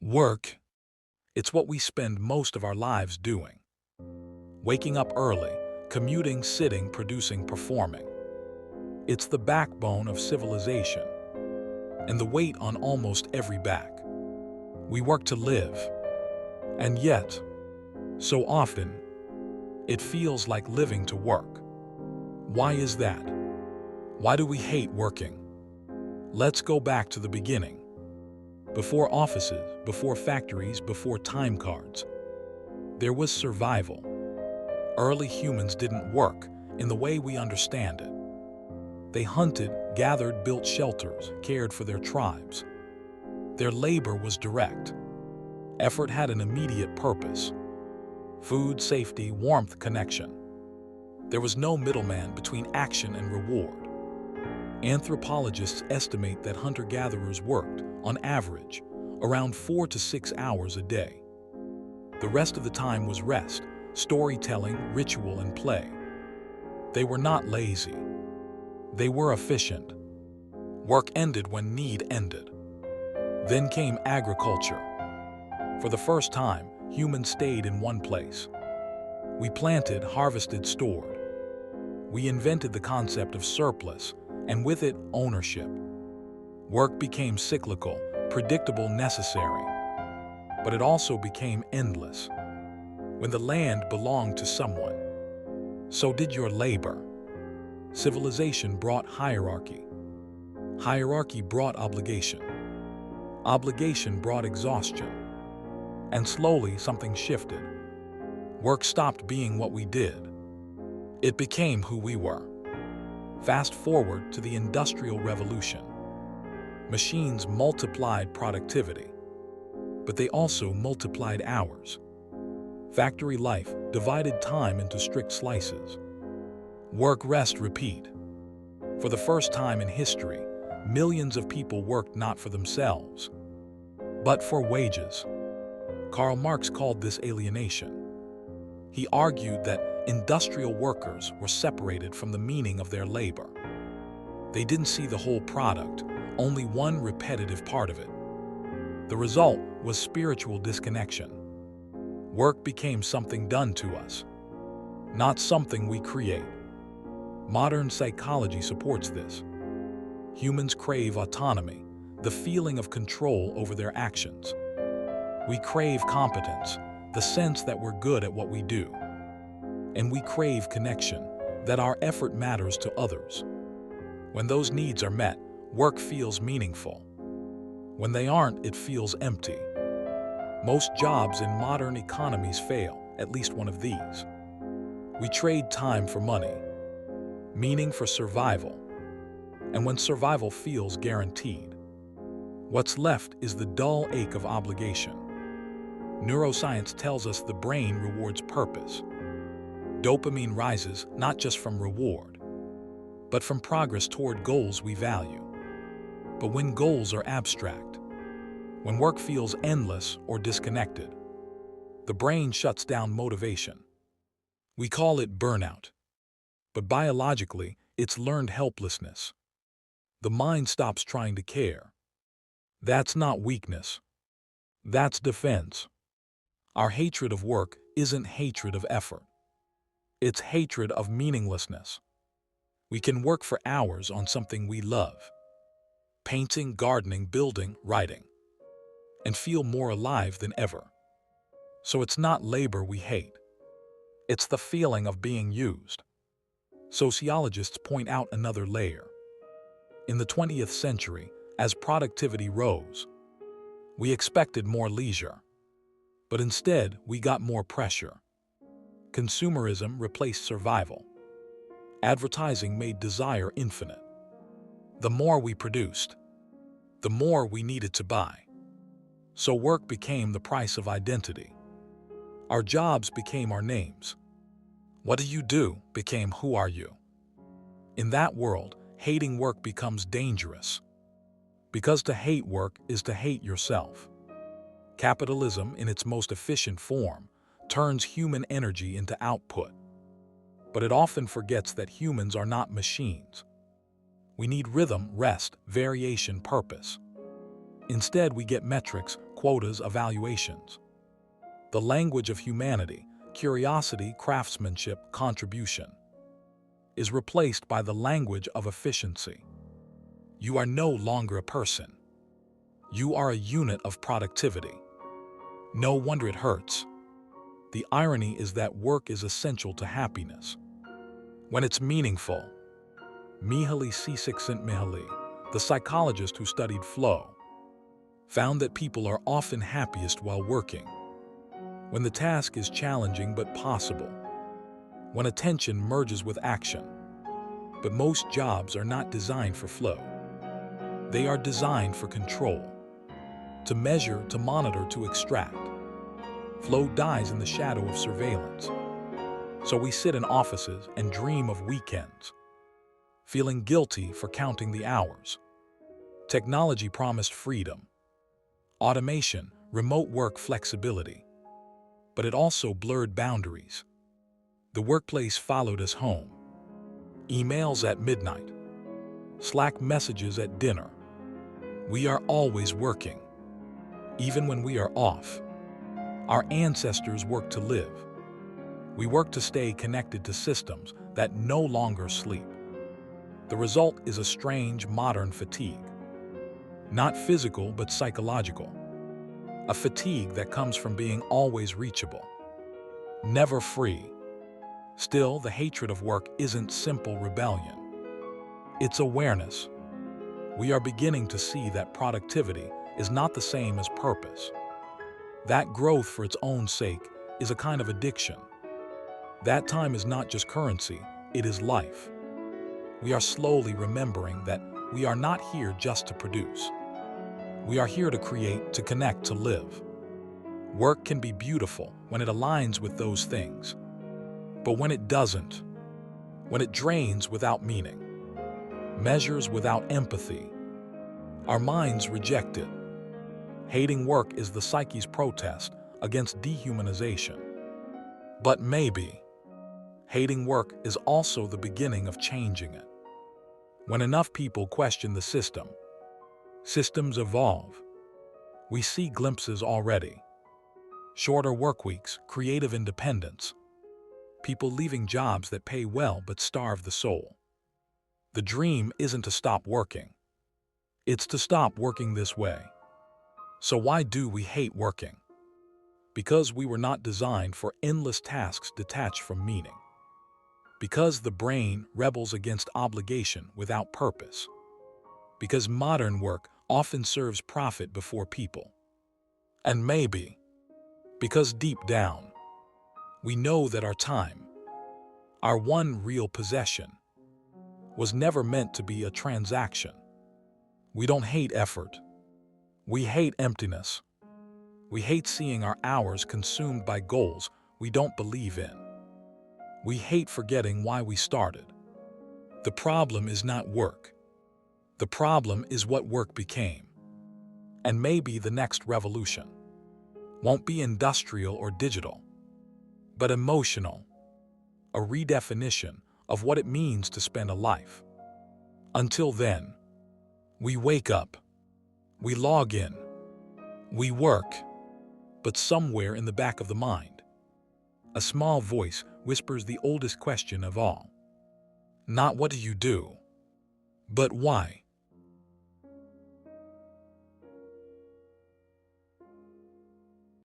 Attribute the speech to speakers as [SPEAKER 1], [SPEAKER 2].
[SPEAKER 1] Work, it's what we spend most of our lives doing. Waking up early, commuting, sitting, producing, performing. It's the backbone of civilization and the weight on almost every back. We work to live, and yet, so often, it feels like living to work. Why is that? Why do we hate working? Let's go back to the beginning. Before offices, before factories, before time cards, there was survival. Early humans didn't work in the way we understand it. They hunted, gathered, built shelters, cared for their tribes. Their labor was direct. Effort had an immediate purpose: food, safety, warmth, connection. There was no middleman between action and reward. Anthropologists estimate that hunter-gatherers worked, on average, around 4 to 6 hours a day. The rest of the time was rest, storytelling, ritual, and play. They were not lazy. They were efficient. Work ended when need ended. Then came agriculture. For the first time, humans stayed in one place. We planted, harvested, stored. We invented the concept of surplus, and with it, ownership. Work became cyclical, predictable, necessary. But it also became endless. When the land belonged to someone, so did your labor. Civilization brought hierarchy. Hierarchy brought obligation. Obligation brought exhaustion. And slowly something shifted. Work stopped being what we did. It became who we were. Fast forward to the Industrial Revolution. Machines multiplied productivity, but they also multiplied hours. Factory life divided time into strict slices. Work, rest, repeat. For the first time in history, millions of people worked not for themselves, but for wages. Karl Marx called this alienation. He argued that industrial workers were separated from the meaning of their labor. They didn't see the whole product, only one repetitive part of it. The result was spiritual disconnection. Work became something done to us, not something we create. Modern psychology supports this. Humans crave autonomy, the feeling of control over their actions. We crave competence, the sense that we're good at what we do. And we crave connection, that our effort matters to others. When those needs are met, work feels meaningful. When they aren't, it feels empty. Most jobs in modern economies fail, at least one of these. We trade time for money, meaning for survival. And when survival feels guaranteed, what's left is the dull ache of obligation. Neuroscience tells us the brain rewards purpose. Dopamine rises not just from reward, but from progress toward goals we value. But when goals are abstract, when work feels endless or disconnected, the brain shuts down motivation. We call it burnout, but biologically, it's learned helplessness. The mind stops trying to care. That's not weakness. That's defense. Our hatred of work isn't hatred of effort. It's hatred of meaninglessness. We can work for hours on something we love, painting, gardening, building, writing, and feel more alive than ever. So it's not labor we hate. It's the feeling of being used. Sociologists point out another layer. In the 20th century, as productivity rose, we expected more leisure, but instead we got more pressure. Consumerism replaced survival. Advertising made desire infinite. The more we produced, the more we needed to buy. So work became the price of identity. Our jobs became our names. What do you do became who are you. In that world, hating work becomes dangerous. Because to hate work is to hate yourself. Capitalism, in its most efficient form, turns human energy into output. But it often forgets that humans are not machines. We need rhythm, rest, variation, purpose. Instead, we get metrics, quotas, evaluations. The language of humanity, curiosity, craftsmanship, contribution, is replaced by the language of efficiency. You are no longer a person. You are a unit of productivity. No wonder it hurts. The irony is that work is essential to happiness when it's meaningful. Mihaly Csikszentmihalyi, the psychologist who studied flow, found that people are often happiest while working, when the task is challenging but possible, when attention merges with action. But most jobs are not designed for flow. They are designed for control, to measure, to monitor, to extract. Flow dies in the shadow of surveillance. So we sit in offices and dream of weekends, feeling guilty for counting the hours. Technology promised freedom, automation, remote work, flexibility. But it also blurred boundaries. The workplace followed us home. Emails at midnight, Slack messages at dinner. We are always working, even when we are off. Our ancestors worked to live. We work to stay connected to systems that no longer sleep. The result is a strange modern fatigue. Not physical, but psychological. A fatigue that comes from being always reachable, never free. Still, the hatred of work isn't simple rebellion. It's awareness. We are beginning to see that productivity is not the same as purpose. That growth for its own sake is a kind of addiction. That time is not just currency, it is life. We are slowly remembering that we are not here just to produce. We are here to create, to connect, to live. Work can be beautiful when it aligns with those things. But when it doesn't, when it drains without meaning, measures without empathy, our minds reject it. Hating work is the psyche's protest against dehumanization. But maybe hating work is also the beginning of changing it. When enough people question the system, systems evolve. We see glimpses already. Shorter work weeks, creative independence, people leaving jobs that pay well but starve the soul. The dream isn't to stop working. It's to stop working this way. So why do we hate working? Because we were not designed for endless tasks detached from meaning. Because the brain rebels against obligation without purpose. Because modern work often serves profit before people. And maybe because deep down, we know that our time, our one real possession, was never meant to be a transaction. We don't hate effort. We hate emptiness. We hate seeing our hours consumed by goals we don't believe in. We hate forgetting why we started. The problem is not work. The problem is what work became. And maybe the next revolution won't be industrial or digital, but emotional, a redefinition of what it means to spend a life. Until then, we wake up, we log in, we work, but somewhere in the back of the mind, a small voice whispers the oldest question of all. Not what do you do, but why?